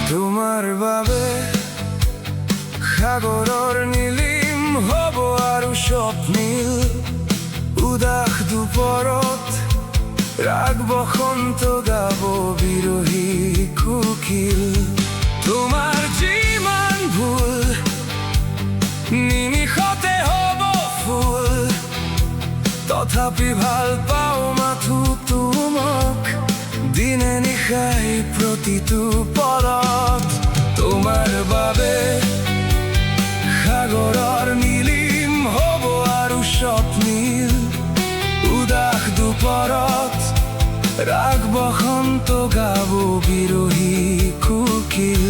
তোমাৰ বাবে সাগৰৰ নীলিম হ'ব আৰু স্বপ্নীল উদাস দুপৰত ৰাগ বসন্ত গাব বিৰহী কোকিল তোমাৰ যিমান ভুল নিমিষতে হ'ব ফুল তথাপি ভাল পাওঁ মাথো তোমাক দিনে নিশাই প্ৰতিটো পলত তোমাৰ বাবে সাগৰৰ নীলিম হ'ব আৰু স্বপ্নীল উদাস দুপৰত ৰাগ বসন্ত গাব বিৰহী কোকিল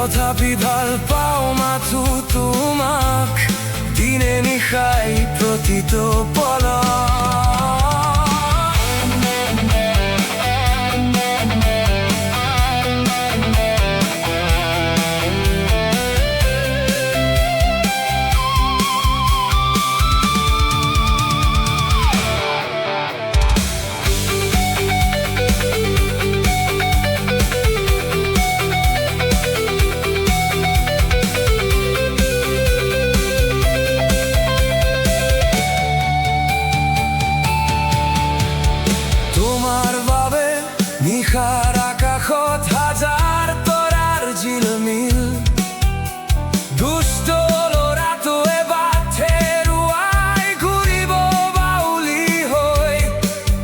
তথাপি ভাল পাওঁ মাথো তোমাক দিনে নিশাই প্ৰতিটো পলত নিশাৰ আকাশত হাজাৰ তৰাৰ জিলমিল দুষ্ট ল'ৰাটোৱে বাট হেৰুৱাই ঘূৰিব বাউলি হৈ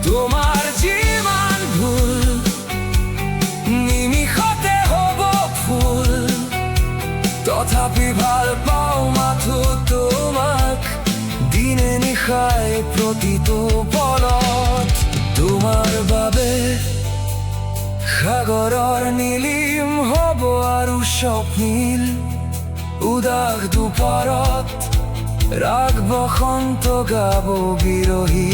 তোমাৰ যিমান ভুল নিমিষতে হ'ব ফুল তথাপি ভাল পাওঁ মাথো তোমাক দিনে নিশাই প্ৰতিটো পলত তোমাৰ বাবে সাগৰৰ নীলিম হ'ব আৰু স্বপ্নীল উদাস দুপৰত ৰাগ বসন্ত গাব বিৰহী